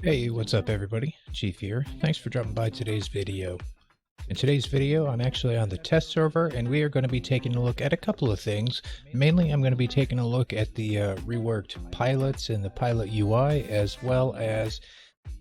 Hey, what's up everybody? Chief here. Thanks for dropping by today's video. In today's video, I'm actually on the test server and we are going to be taking a look at a couple of things. Mainly, I'm going to be taking a look at the reworked pilots and the pilot UI, as well as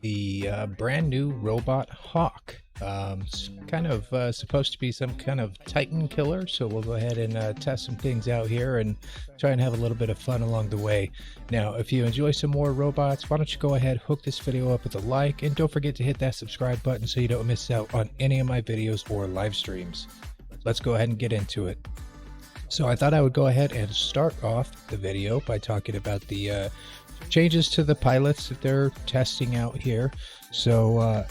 the brand new robot Hawk. It's kind of supposed to be some kind of Titan killer, so we'll go ahead and test some things out here and try and have a little bit of fun along the way. Now, if you enjoy some more robots, why don't you go ahead, hook this video up with a like, and don't forget to hit that subscribe button so you don't miss out on any of my videos or live streams. Let's go ahead and get into it. So I thought I would go ahead and start off the video by talking about the changes to the pilots that they're testing out here. So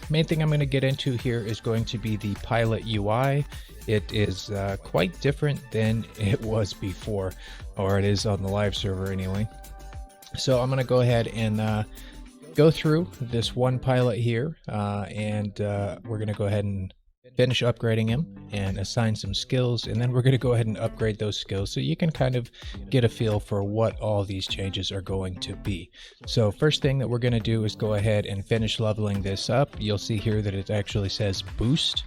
main thing I'm going to get into here is going to be the pilot UI. It is quite different than it was before, or it is on the live server anyway. So I'm going to go ahead and go through this one pilot here, and we're going to go ahead and finish upgrading him and assign some skills, and then we're going to go ahead and upgrade those skills so you can kind of get a feel for what all these changes are going to be. So first thing that we're going to do is go ahead and finish leveling this up. You'll see here that it actually says boost.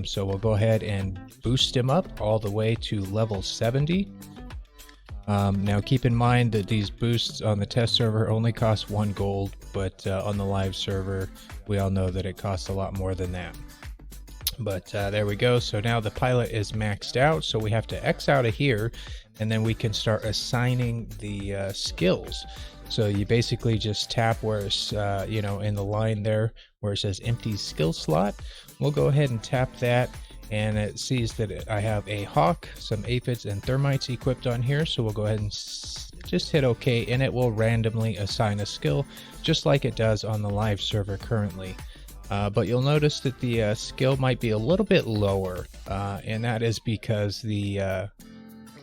So we'll go ahead and boost him up all the way to level 70. Now keep in mind that these boosts on the test server only cost 1 gold, but on the live server we all know that it costs a lot more than that. But there we go. So now the pilot is maxed out, so we have to X out of here, and then we can start assigning the skills. So you basically just tap where it's in the line there where it says empty skill slot. We'll go ahead and tap that, and it sees that I have a hawk, some aphids and thermites equipped on here. So we'll go ahead and just hit OK, and it will randomly assign a skill just like it does on the live server currently. But you'll notice that the skill might be a little bit lower, and that is because the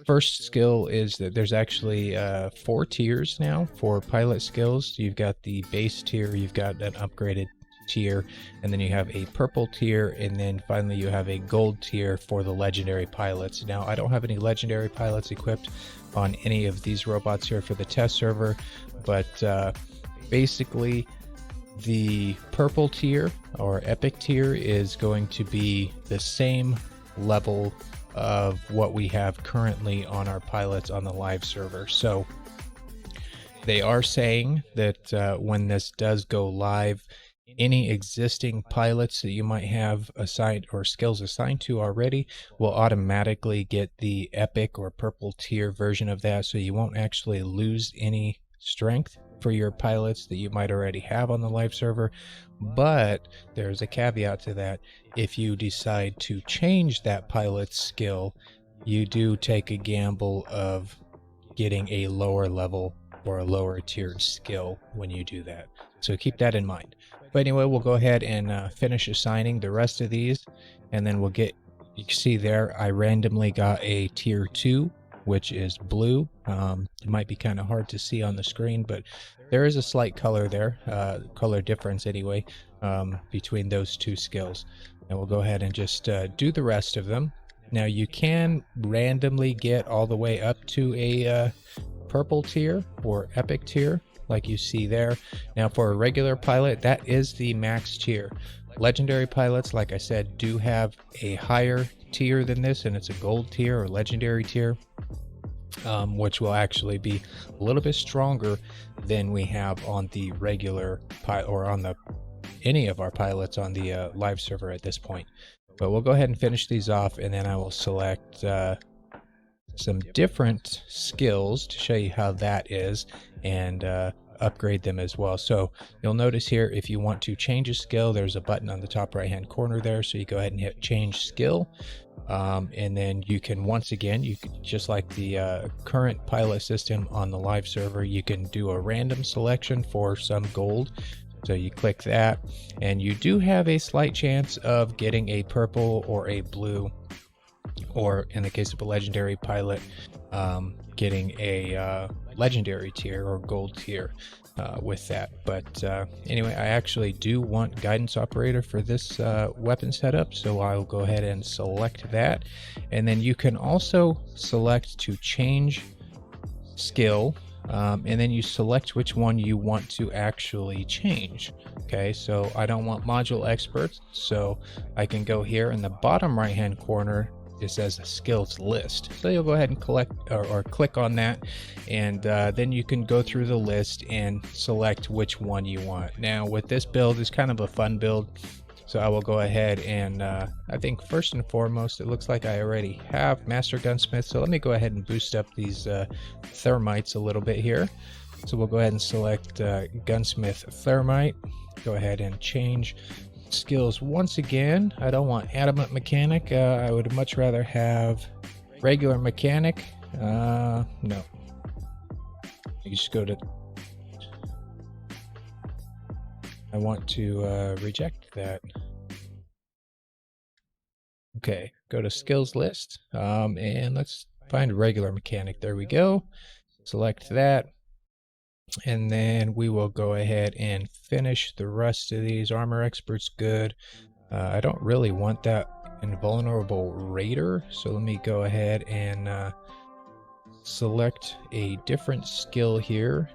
first skill is that there's actually 4 tiers now for pilot skills. You've got the base tier, you've got an upgraded tier, and then you have a purple tier, and then finally you have a gold tier for the legendary pilots. Now, I don't have any legendary pilots equipped on any of these robots here for the test server, but basically the purple tier or epic tier is going to be the same level of what we have currently on our pilots on the live server. So they are saying that when this does go live, any existing pilots that you might have assigned or skills assigned to already will automatically get the epic or purple tier version of that, so you won't actually lose any strength for your pilots that you might already have on the live server. But there's a caveat to that. If you decide to change that pilot's skill, you do take a gamble of getting a lower level or a lower tiered skill when you do that, so keep that in mind. But anyway, we'll go ahead and finish assigning the rest of these, and then we'll get, you can see there I randomly got a tier 2, which is blue. It might be kind of hard to see on the screen, but there is a slight color there, color difference anyway, between those 2 skills. And we'll go ahead and just do the rest of them. Now you can randomly get all the way up to a purple tier or epic tier, like you see there. Now for a regular pilot, that is the max tier. Legendary pilots, like I said, do have a higher tier than this, and it's a gold tier or legendary tier, which will actually be a little bit stronger than we have on the regular pilot or on the any of our pilots on the live server at this point. But we'll go ahead and finish these off, and then I will select some different skills to show you how that is, and upgrade them as well. So you'll notice here, if you want to change a skill, there's a button on the top right hand corner there, so you go ahead and hit change skill, and then you can, once again, you can, just like the current pilot system on the live server, you can do a random selection for some gold. So you click that, and you do have a slight chance of getting a purple or a blue, or in the case of a legendary pilot, getting a legendary tier or gold tier with that. But anyway, I actually do want guidance operator for this weapon setup, so I'll go ahead and select that. And then you can also select to change skill and then you select which one you want to actually change. Okay, so I don't want module experts, so I can go here in the bottom right hand corner. It says skills list, so you'll go ahead and or click on that, and then you can go through the list and select which one you want. Now with this build, it's kind of a fun build, so I will go ahead and I think first and foremost, it looks like I already have Master Gunsmith, so let me go ahead and boost up these thermites a little bit here. So we'll go ahead and select Gunsmith Thermite, go ahead and change skills once again. I don't want Adamant Mechanic, I would much rather have regular Mechanic. No, you just go to, I want to reject that. Okay, go to skills list, and let's find regular Mechanic. There we go. Select that, and then we will go ahead and finish the rest of these. Armor expert's good. I don't really want that invulnerable raider, so let me go ahead and select a different skill here.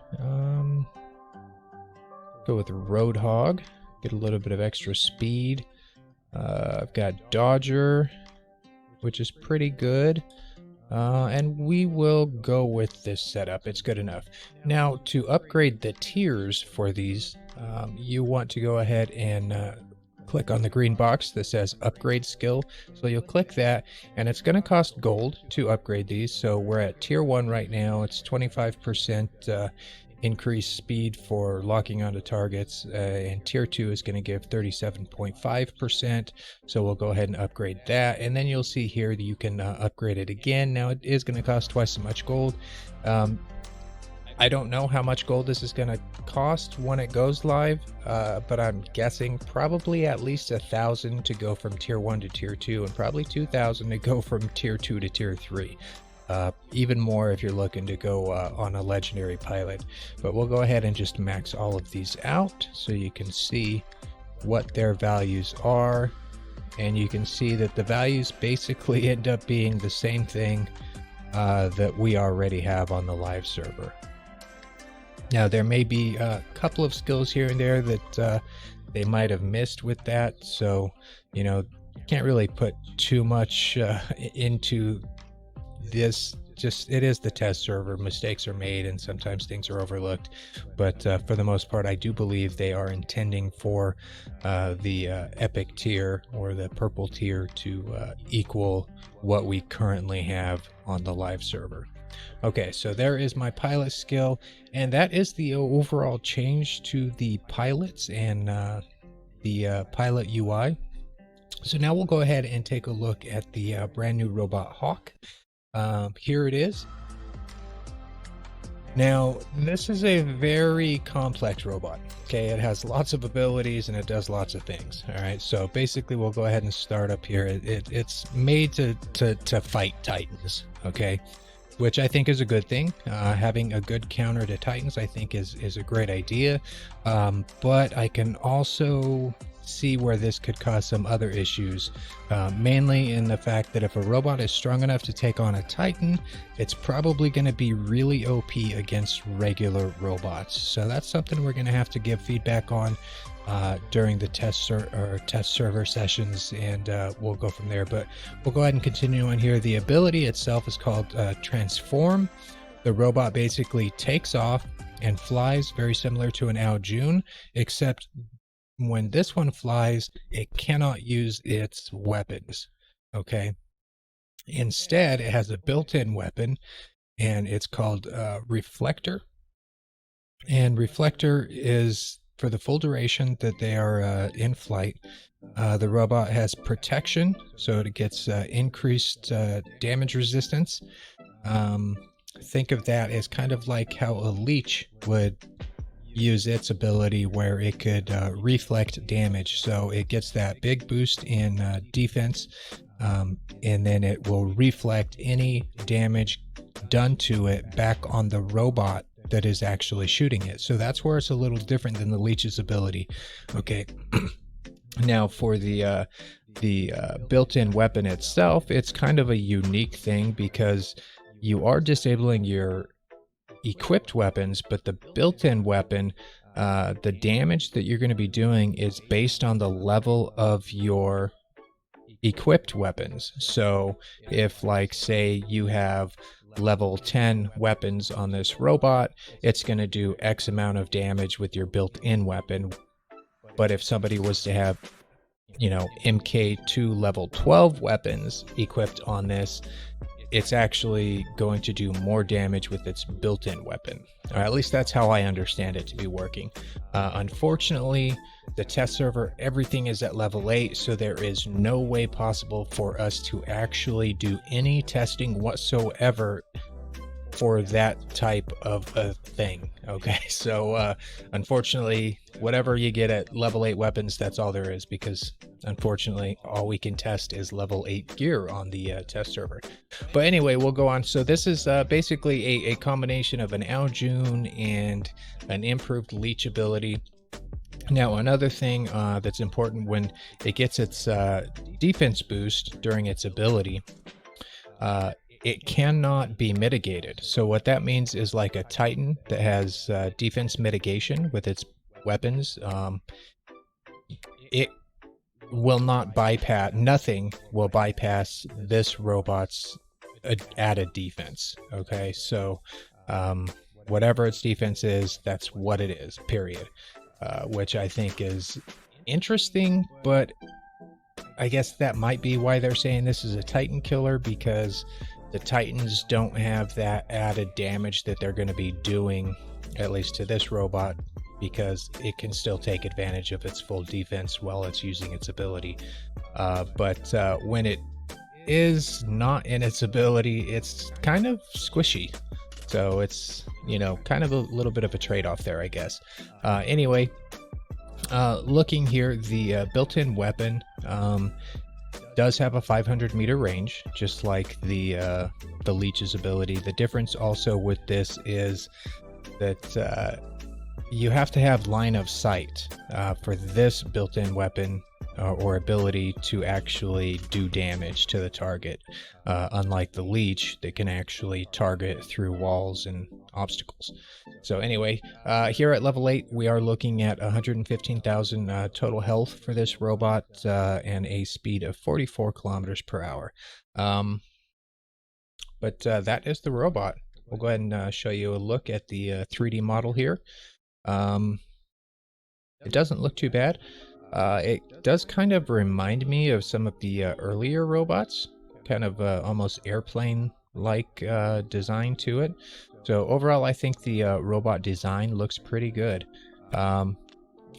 Go with Roadhog, get a little bit of extra speed. I've got Dodger, which is pretty good. And we will go with this setup. It's good enough. Now, to upgrade the tiers for these, you want to go ahead and click on the green box that says upgrade skill. So you'll click that, and it's going to cost gold to upgrade these. So we're at tier 1 right now. It's 25% increased speed for locking onto targets, and tier 2 is going to give 37.5%. So we'll go ahead and upgrade that, and then you'll see here that you can upgrade it again. Now it is going to cost twice as much gold. I don't know how much gold this is going to cost when it goes live, but I'm guessing probably at least 1,000 to go from tier 1 to tier 2, and probably 2,000 to go from tier 2 to tier 3. Even more if you're looking to go on a legendary pilot. But we'll go ahead and just max all of these out so you can see what their values are, and you can see that the values basically end up being the same thing that we already have on the live server. Now there may be a couple of skills here and there that they might have missed with that, so you know, can't really put too much into this. Just, it is the test server, mistakes are made and sometimes things are overlooked, but for the most part I do believe they are intending for the epic tier or the purple tier to equal what we currently have on the live server. Okay, so there is my pilot skill, and that is the overall change to the pilots and the pilot UI. So now we'll go ahead and take a look at the brand new robot Hawk. Here it is. Now this is a very complex robot. Okay, it has lots of abilities and it does lots of things. All right, so basically we'll go ahead and start up here. It's made to fight Titans. Okay, which I think is a good thing. Having a good counter to Titans I think is a great idea, but I can also see where this could cause some other issues, mainly in the fact that if a robot is strong enough to take on a Titan, it's probably going to be really OP against regular robots. So that's something we're going to have to give feedback on during the test server sessions, and we'll go from there. But we'll go ahead and continue on here. The ability itself is called Transform. The robot basically takes off and flies, very similar to an Ao Jun, except when this one flies, it cannot use its weapons. Okay, instead it has a built-in weapon, and it's called Reflector. And Reflector is for the full duration that they are in flight. The robot has protection, so it gets increased damage resistance. Think of that as kind of like how a leech would use its ability, where it could reflect damage. So it gets that big boost in defense, and then it will reflect any damage done to it back on the robot that is actually shooting it. So that's where it's a little different than the leech's ability. Okay. Now for the built-in weapon itself, it's kind of a unique thing because you are disabling your equipped weapons, but the built-in weapon, the damage that you're going to be doing is based on the level of your equipped weapons. So if, like, say you have level 10 weapons on this robot, it's going to do X amount of damage with your built-in weapon. But if somebody was to have, you know, MK2 level 12 weapons equipped on this, it's actually going to do more damage with its built-in weapon. Or at least that's how I understand it to be working. Unfortunately, the test server, everything is at level 8, so there is no way possible for us to actually do any testing whatsoever for that type of a thing. Okay, so unfortunately, whatever you get at level 8 weapons, that's all there is, because unfortunately all we can test is level 8 gear on the test server. But anyway, we'll go on. So this is basically a combination of an Aljun and an improved leech ability. Now, another thing that's important, when it gets its defense boost during its ability, it cannot be mitigated. So what that means is, like a Titan that has defense mitigation with its weapons, it will not bypass, nothing will bypass this robot's added defense. Okay, so whatever its defense is, that's what it is, period. Which I think is interesting, but I guess that might be why they're saying this is a Titan killer, because the Titans don't have that added damage that they're going to be doing, at least to this robot, because it can still take advantage of its full defense while it's using its ability. But when it is not in its ability, it's kind of squishy. So it's, you know, kind of a little bit of a trade-off there, I guess. Anyway, looking here, the built-in weapon does have a 500-meter range, just like the leech's ability. The difference also with this is that you have to have line of sight for this built-in weapon or ability to actually do damage to the target, unlike the leech that can actually target through walls and obstacles. So anyway, here at level 8, we are looking at 115,000 total health for this robot, and a speed of 44 kilometers per hour. But that is the robot. We'll go ahead and show you a look at the 3D model here. It doesn't look too bad. It does kind of remind me of some of the earlier robots, kind of almost airplane-like design to it. So overall, I think the robot design looks pretty good.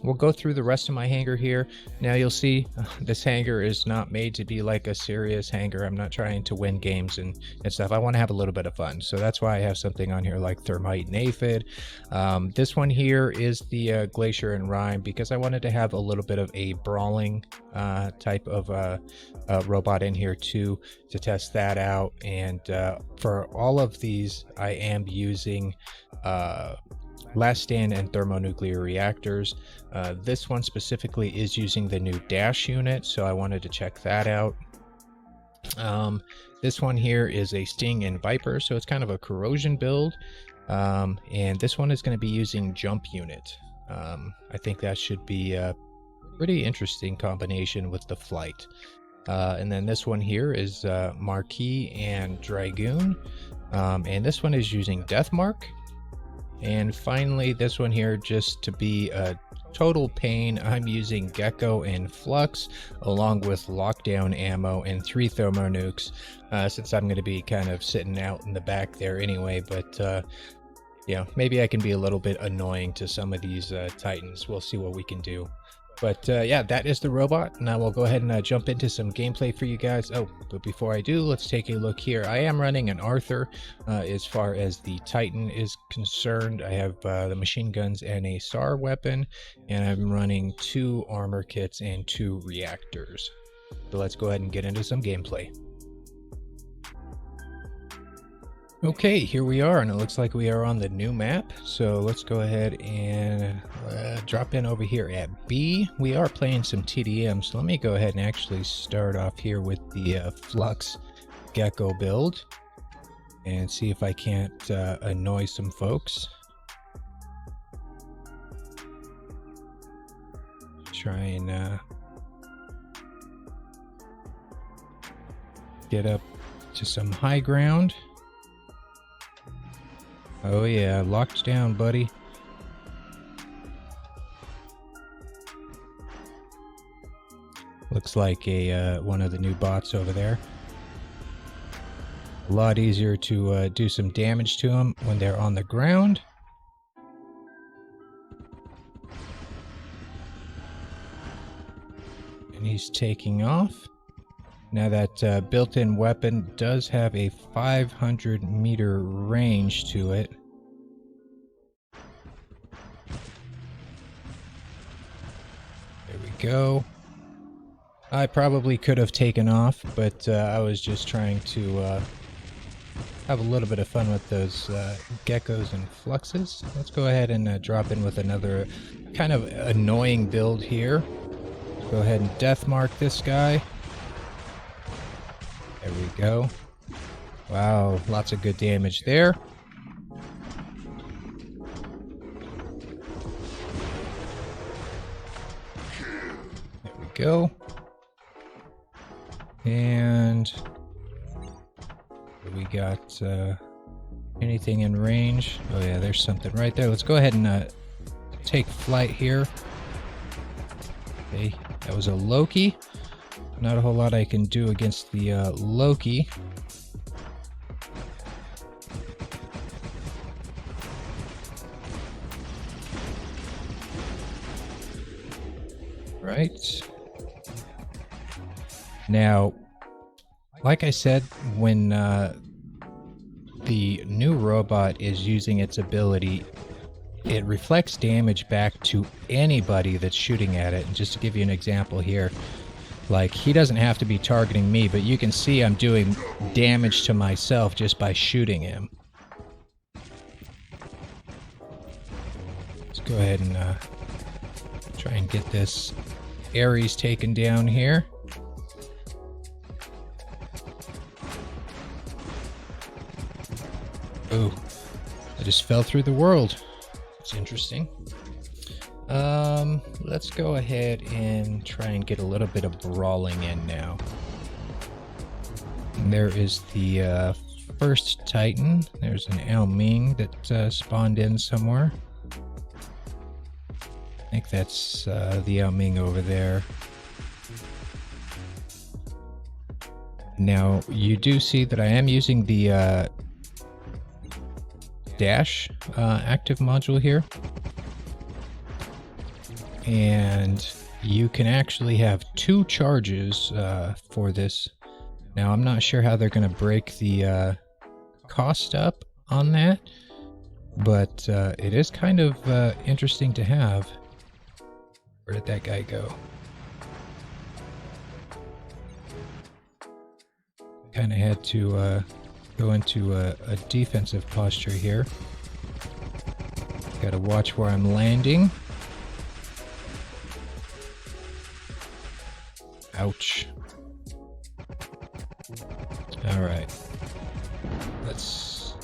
We'll go through the rest of my hanger here. Now you'll see this hanger is not made to be like a serious hanger. I'm not trying to win games and stuff. I want to have a little bit of fun. So that's why I have something on here like Thermite and Aphid. This one here is the Glacier and Rime, because I wanted to have a little bit of a brawling type of robot in here too, to test that out. And for all of these, I am using last stand and thermonuclear reactors. This one specifically is using the new dash unit, so I wanted to check that out. This one here is a Sting and Viper, so it's kind of a corrosion build. And this one is going to be using jump unit. I think that should be a pretty interesting combination with the flight. And then this one here is Marquis and Dragoon. And this one is using Deathmark. And finally, this one here, just to be a total pain, I'm using Gecko and Flux, along with lockdown ammo and 3 thermonukes, since I'm going to be kind of sitting out in the back there anyway. But yeah, maybe I can be a little bit annoying to some of these Titans. We'll see what we can do. But yeah, that is the robot. Now we'll go ahead and jump into some gameplay for you guys. Oh, but before I do, let's take a look here. I am running an Arthur as far as the Titan is concerned. I have the machine guns and a SAR weapon, and I'm running 2 armor kits and 2 reactors. So let's go ahead and get into some gameplay. Okay, here we are, and it looks like we are on the new map. So let's go ahead and drop in over here at B. We are playing some TDM, so let me go ahead and actually start off here with the Flux Gecko build. and see if I can't annoy some folks. Try and get up to some high ground. Oh yeah, locked down, buddy. Looks like a one of the new bots over there. A lot easier to do some damage to them when they're on the ground. And he's taking off. Now that built-in weapon does have a 500-meter range to it. There we go. I probably could have taken off, but I was just trying to have a little bit of fun with those geckos and fluxes. Let's go ahead and drop in with another kind of annoying build here. Go ahead and death mark this guy. There we go. Wow, lots of good damage there. There we go. And we got anything in range? Oh yeah, there's something right there. Let's go ahead and take flight here. Okay, that was a Loki. Not a whole lot I can do against the Loki. Right. Now, like I said, when the new robot is using its ability, it reflects damage back to anybody that's shooting at it. And just to give you an example here, like, he doesn't have to be targeting me, but you can see I'm doing damage to myself just by shooting him. Let's go ahead and try and get this Ares taken down here. Oh, I just fell through the world. It's interesting. Let's go ahead and try and get a little bit of brawling in now. And there is the first Titan. There's an Ao Ming that spawned in somewhere. I think that's the Ao Ming over there. Now, you do see that I am using the dash active module here. And you can actually have 2 charges for this. Now, I'm not sure how they're going to break the cost up on that, but it is kind of interesting to have. Where did that guy go? Kind of had to go into a defensive posture here. Got to watch where I'm landing. Ouch. Alright. Let's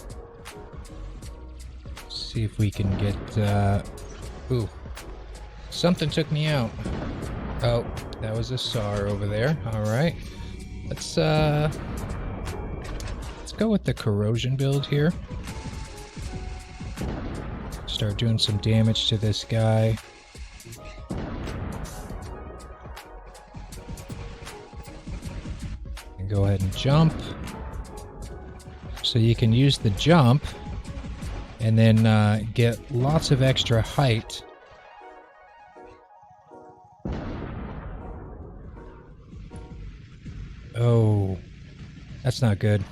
see if we can get... Ooh. Something took me out. Oh, that was a SAR over there. Alright. Let's go with the corrosion build here. Start doing some damage to this guy. Go ahead and jump. So you can use the jump and then get lots of extra height. Oh, that's not good.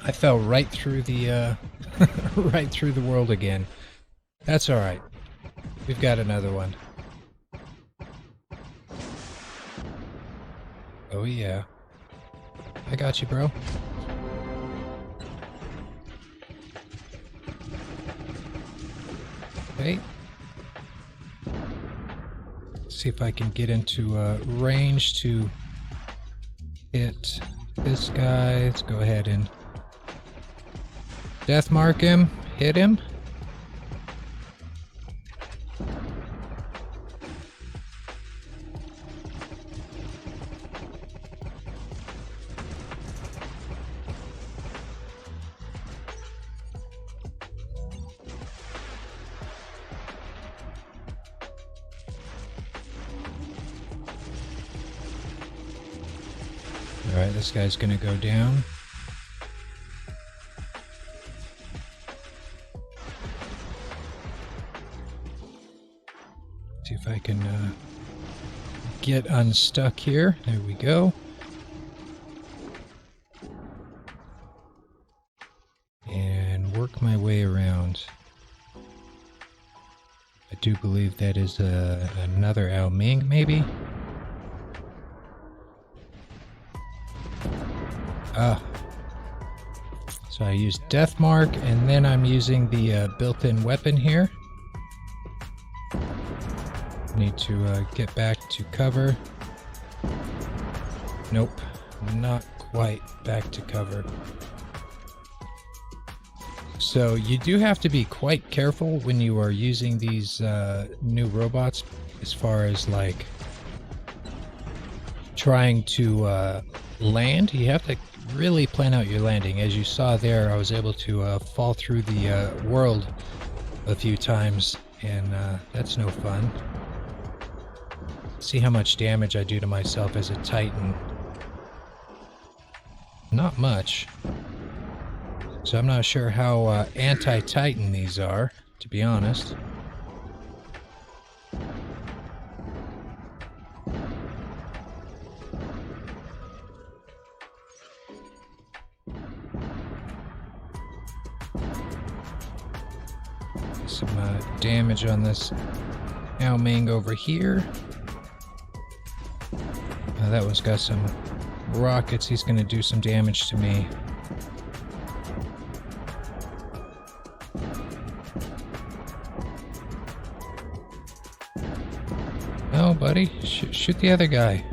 I fell right through the right through the world again. That's all right. We've got another one. Oh yeah. I got you, bro. Okay. See if I can get into range to hit this guy. Let's go ahead and Death mark him. Hit him. Alright, this guy's gonna go down. See if I can get unstuck here. There we go. And work my way around. I do believe that is another Ao Ming, maybe? So I use Death Mark, and then I'm using the built-in weapon here. Need to get back to cover. Nope, not quite back to cover. So you do have to be quite careful when you are using these new robots, as far as like trying to land. You have to really plan out your landing. As you saw there, I was able to fall through the world a few times, and that's no fun. See how much damage I do to myself as a Titan. Not much. So I'm not sure how anti-Titan these are, to be honest. Some damage on this Ao Ming over here. That one's got some rockets. He's going to do some damage to me. No, buddy. Shoot the other guy.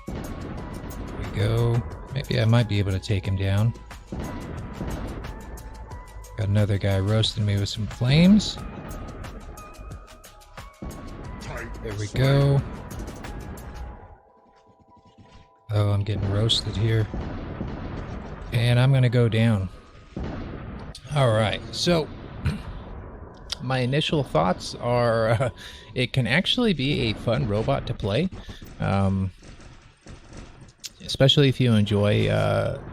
There we go. Maybe I might be able to take him down. Got another guy roasting me with some flames. There we go. Oh, I'm getting roasted here. And I'm gonna go down. Alright, so my initial thoughts are it can actually be a fun robot to play. Especially if you enjoy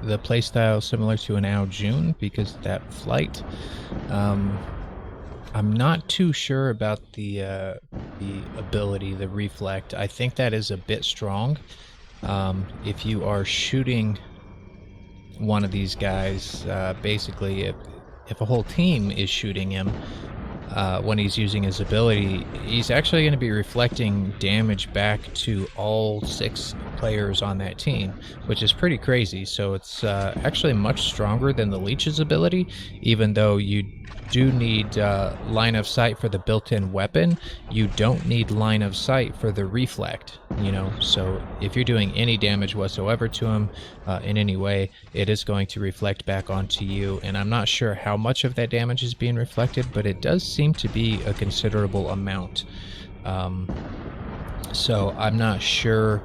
the playstyle similar to an Ao Jun, because of that flight. I'm not too sure about the ability, the reflect. I think that is a bit strong. If you are shooting one of these guys, basically, if a whole team is shooting him when he's using his ability, he's actually going to be reflecting damage back to all 6 players on that team, which is pretty crazy. So it's actually much stronger than the Leech's ability, even though you do need line of sight for the built-in weapon. You don't need line of sight for the reflect, you know. So if you're doing any damage whatsoever to him in any way, it is going to reflect back onto you. And I'm not sure how much of that damage is being reflected, but it does seem to be a considerable amount. So I'm not sure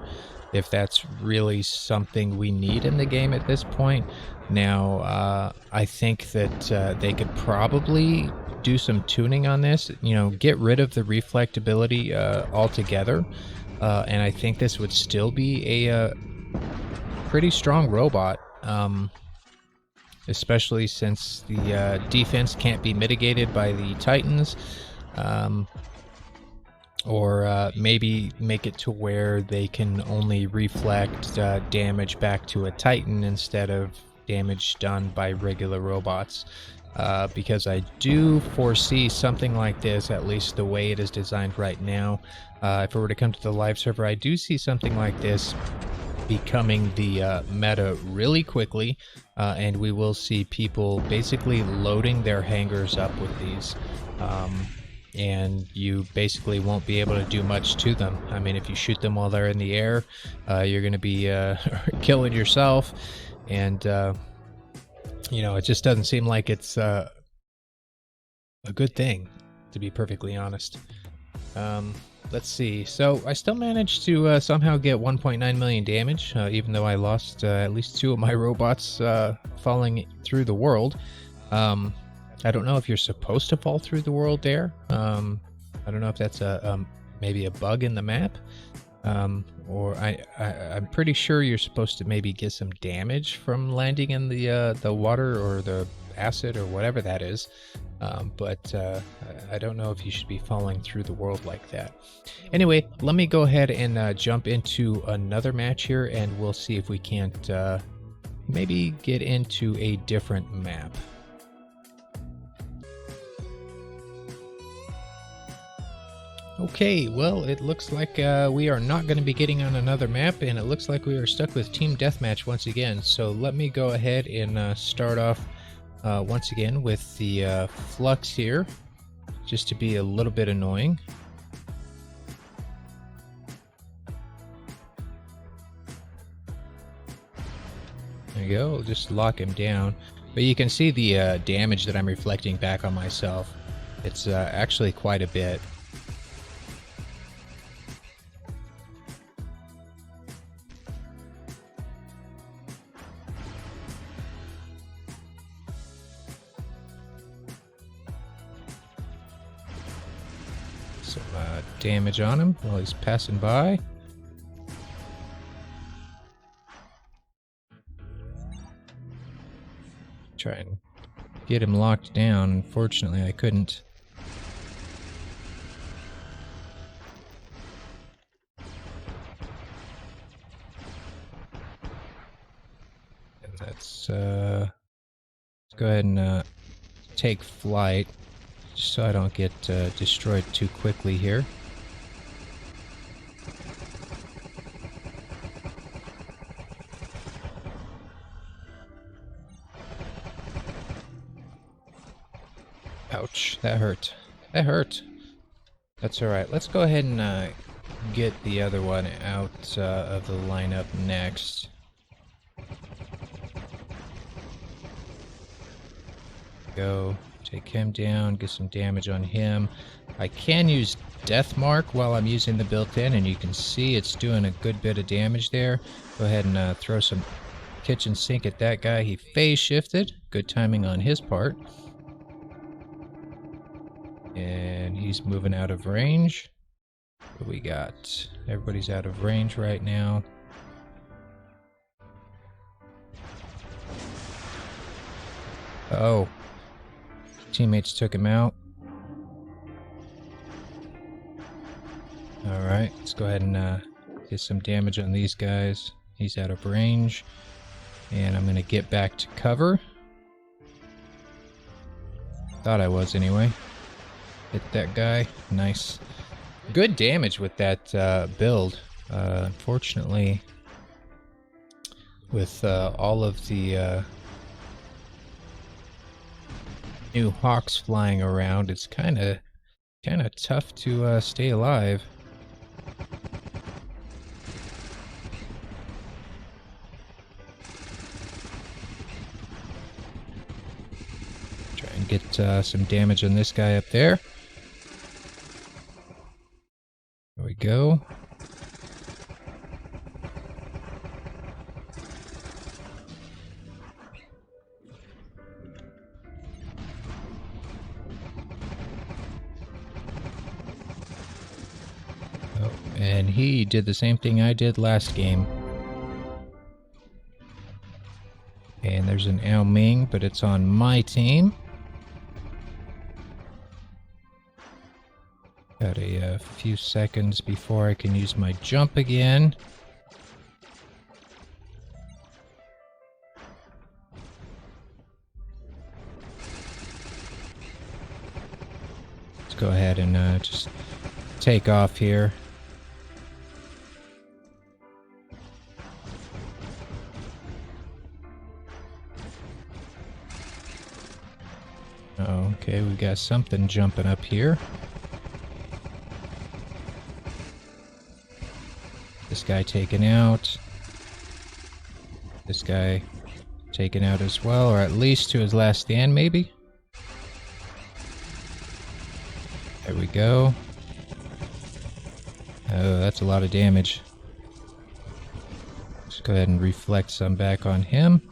if that's really something we need in the game at this point. Now, I think that they could probably do some tuning on this, you know, get rid of the reflectability altogether, and I think this would still be a pretty strong robot, especially since the defense can't be mitigated by the Titans. Or maybe make it to where they can only reflect damage back to a Titan instead of damage done by regular robots. Because I do foresee something like this, at least the way it is designed right now. If it were to come to the live server, I do see something like this becoming the meta really quickly, and we will see people basically loading their hangars up with these. and you basically won't be able to do much to them. I mean, if you shoot them while they're in the air, you're going to be killing yourself, and you know, it just doesn't seem like it's a good thing, to be perfectly honest. Let's see. So I still managed to somehow get 1.9 million damage, even though I lost at least 2 of my robots falling through the world. I don't know if you're supposed to fall through the world there. I don't know if that's maybe a bug in the map, or I'm pretty sure you're supposed to maybe get some damage from landing in the water or the acid or whatever that is. But I don't know if you should be falling through the world like that. Anyway, let me go ahead and jump into another match here, and we'll see if we can't maybe get into a different map. Okay, well, it looks like we are not going to be getting on another map, and it looks like we are stuck with Team Deathmatch once again. So let me go ahead and start off once again with the flux here, just to be a little bit annoying. There you go, we'll just lock him down. But you can see the damage that I'm reflecting back on myself. It's actually quite a bit. Some damage on him while he's passing by. Try and get him locked down. Unfortunately, I couldn't. And let's go ahead and take flight, just so I don't get destroyed too quickly here. Ouch, that hurt. That hurt. That's alright. Let's go ahead and get the other one out of the lineup next. Go. Take him down, get some damage on him. I can use Death Mark while I'm using the built-in, and you can see it's doing a good bit of damage there. Go ahead and throw some kitchen sink at that guy. He phase shifted. Good timing on his part. And he's moving out of range. What do we got? Everybody's out of range right now. Oh. Teammates took him out. Alright, let's go ahead and get some damage on these guys. He's out of range. And I'm going to get back to cover. Thought I was anyway. Hit that guy. Nice. Good damage with that build. Unfortunately, with all of the new hawks flying around, it's kind of tough to stay alive. Try and get some damage on this guy up there. There we go. Oh, and he did the same thing I did last game. And there's an Ao Ming, but it's on my team. Got a few seconds before I can use my jump again. Let's go ahead and just take off here. Oh, okay, we got something jumping up here. This guy taken out. This guy taken out as well, or at least to his last stand, maybe? There we go. Oh, that's a lot of damage. Let's go ahead and reflect some back on him.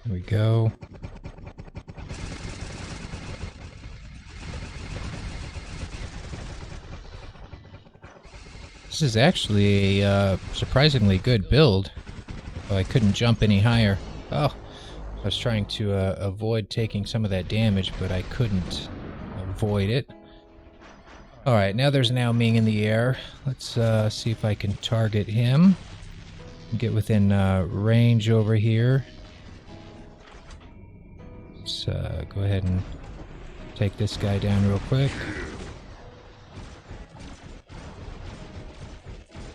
There we go. This is actually a surprisingly good build. Oh, I couldn't jump any higher. Oh, I was trying to avoid taking some of that damage, but I couldn't avoid it. Alright, now there's an Ao Ming in the air. Let's see if I can target him. Get within range over here. Let's go ahead and take this guy down real quick.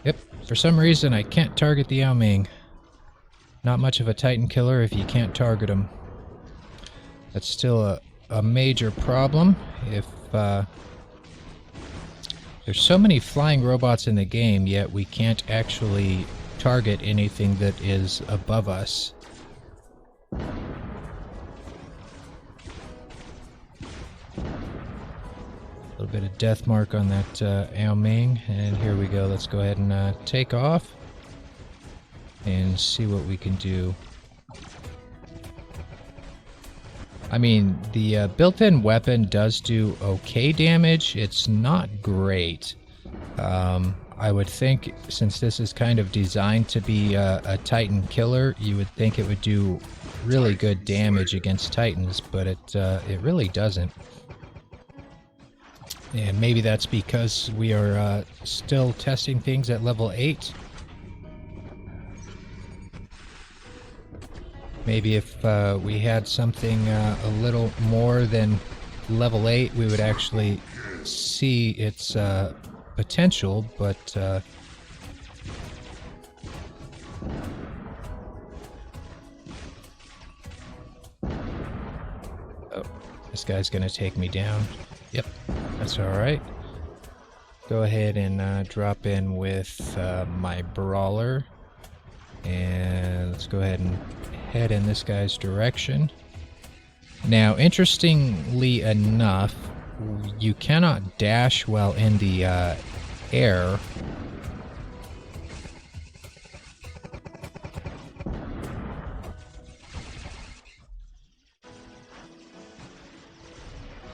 Yep, for some reason I can't target the Ao Ming. Not much of a Titan killer if you can't target him. That's still a major problem. If there's so many flying robots in the game, yet we can't actually target anything that is above us. A little bit of death mark on that Ao Ming, and here we go. Let's go ahead and take off and see what we can do. I mean, the built-in weapon does do okay damage. It's not great. I would think, since this is kind of designed to be a Titan killer, you would think it would do really good damage against Titans, but it really doesn't. And maybe that's because we are still testing things at level 8. Maybe if we had something a little more than level 8, we would actually see its potential, but oh, this guy's gonna take me down. Yep, that's alright. Go ahead and drop in with my brawler, and let's go ahead and head in this guy's direction. Now, interestingly enough, you cannot dash while in the air.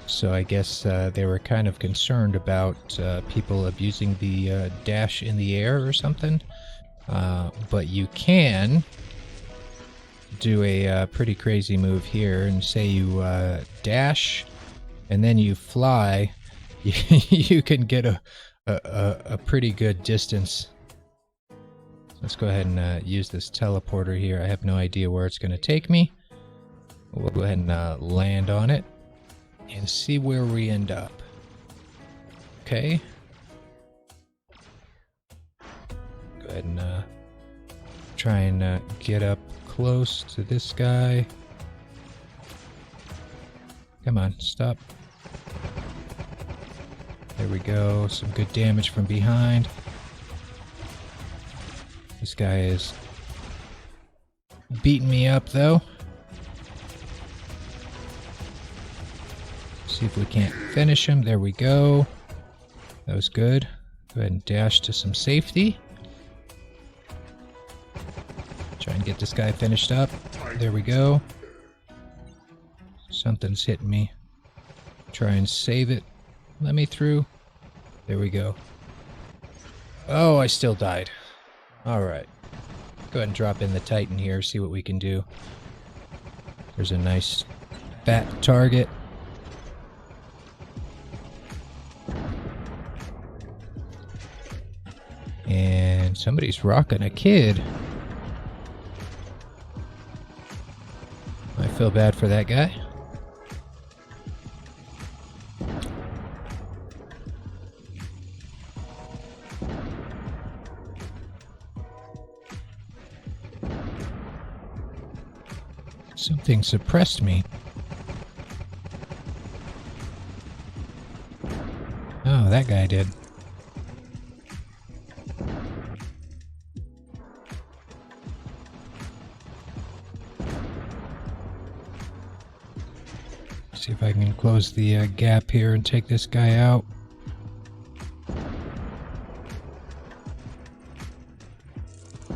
So I guess they were kind of concerned about people abusing the dash in the air or something. But you can do a pretty crazy move here, and say you dash and then you fly, you can get a pretty good distance. Let's go ahead and use this teleporter here. I have no idea where it's going to take me. We'll go ahead and land on it and see where we end up. Okay. Go ahead and try and get up close to this guy. Come on, stop. There we go. Some good damage from behind. This guy is beating me up, though. See if we can't finish him. There we go. That was good. Go ahead and dash to some safety. Try and get this guy finished up. There we go. Something's hitting me. Try and save it. Let me through. There we go. Oh, I still died. Alright. Go ahead and drop in the Titan here, see what we can do. There's a nice fat target. And somebody's rocking a kid. I feel bad for that guy. Something suppressed me. Oh, that guy did. if I can close the gap here and take this guy out.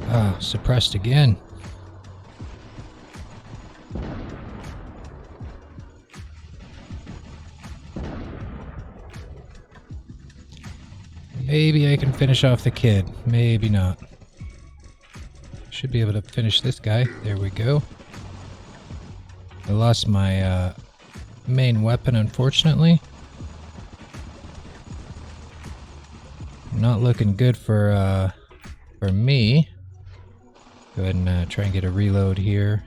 Ah, suppressed again. Maybe I can finish off the kid. Maybe not. Should be able to finish this guy. There we go. I lost my main weapon, unfortunately. Not looking good for me. Go ahead and try and get a reload here.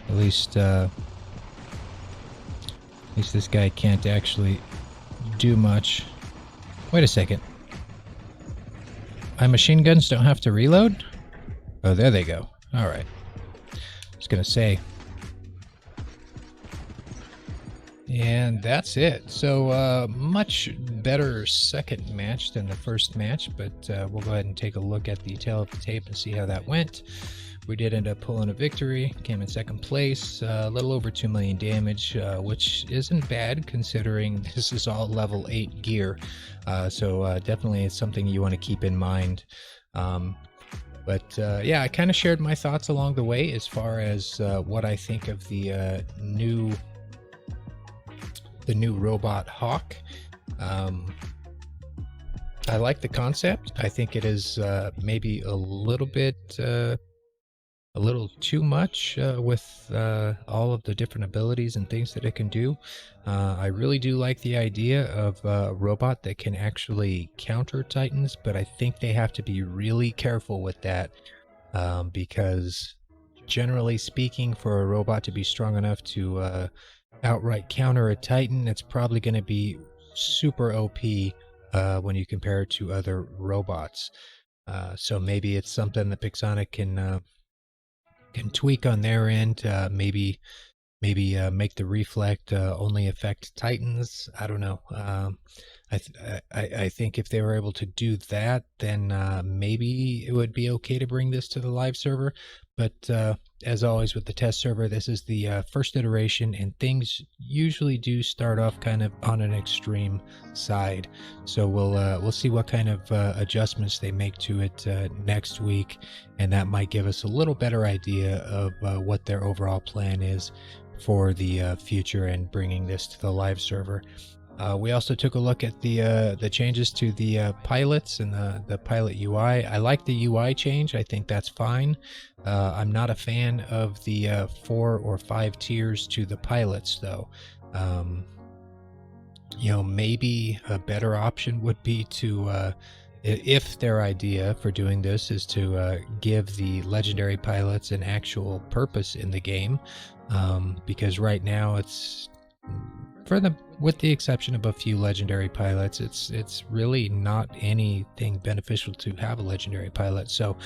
At least this guy can't actually do much. Wait a second. My machine guns don't have to reload? Oh, there they go. Alright. I was gonna say. And that's it. So, much better second match than the first match, but we'll go ahead and take a look at the tail of the tape and see how that went. We did end up pulling a victory, came in second place, a little over 2 million damage, which isn't bad considering this is all level 8 gear. So definitely it's something you want to keep in mind. But yeah, I kind of shared my thoughts along the way as far as what I think of the new robot Hawk. I like the concept. I think it is maybe a little bit a little too much with all of the different abilities and things that it can do. I really do like the idea of a robot that can actually counter Titans, but I think they have to be really careful with that because generally speaking, for a robot to be strong enough to outright counter a Titan, it's probably going to be super OP when you compare it to other robots. So maybe it's something that Pixonic can tweak on their end, maybe make the reflect only affect Titans. I don't know. I think if they were able to do that, then maybe it would be okay to bring this to the live server. But as always with the test server, this is the first iteration, and things usually do start off kind of on an extreme side. So we'll see what kind of adjustments they make to it next week, and that might give us a little better idea of what their overall plan is for the future and bringing this to the live server. We also took a look at the changes to the pilots and the pilot UI. I like the UI change. I think that's fine. I'm not a fan of the 4 or 5 tiers to the pilots, though. You know, maybe a better option would be to, if their idea for doing this is to give the legendary pilots an actual purpose in the game, because right now it's, with the exception of a few legendary pilots, it's really not anything beneficial to have a legendary pilot. So,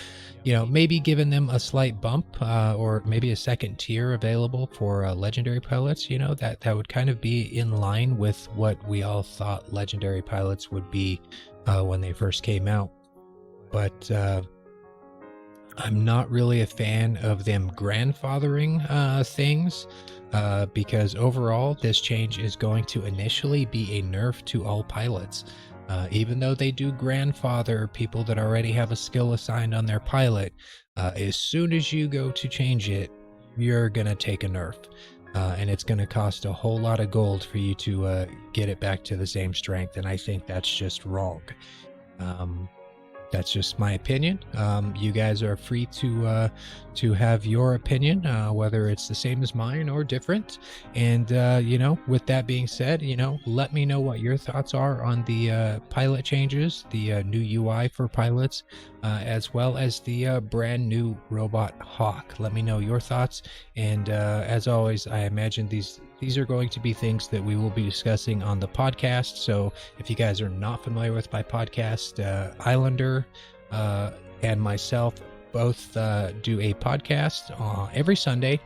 you know, maybe giving them a slight bump, or maybe a second tier available for legendary pilots, you know, that would kind of be in line with what we all thought legendary pilots would be when they first came out. But I'm not really a fan of them grandfathering things. Because overall, this change is going to initially be a nerf to all pilots. Even though they do grandfather people that already have a skill assigned on their pilot, as soon as you go to change it, you're going to take a nerf. And it's going to cost a whole lot of gold for you to get it back to the same strength, and I think that's just wrong. That's just my opinion. You guys are free to have your opinion, whether it's the same as mine or different. And you know, with that being said, you know, let me know what your thoughts are on the pilot changes, the new UI for pilots, as well as the brand new robot Hawk. Let me know your thoughts. And as always, I imagine these are going to be things that we will be discussing on the podcast. So if you guys are not familiar with my podcast, Islander and myself both do a podcast every Sunday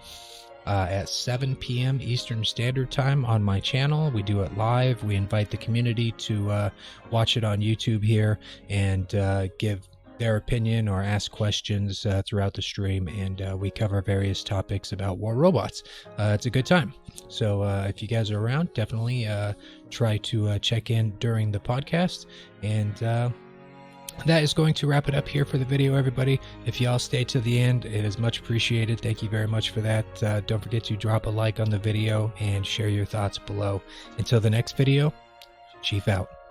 at 7 p.m. Eastern Standard Time on my channel. We do it live. We invite the community to watch it on YouTube here and give their opinion or ask questions throughout the stream, and we cover various topics about war robots. It's a good time. So if you guys are around, definitely try to check in during the podcast. And that is going to wrap it up here for the video, everybody. If y'all stay to the end, it is much appreciated. Thank you very much for that. Don't forget to drop a like on the video and share your thoughts below. Until the next video, Chief out.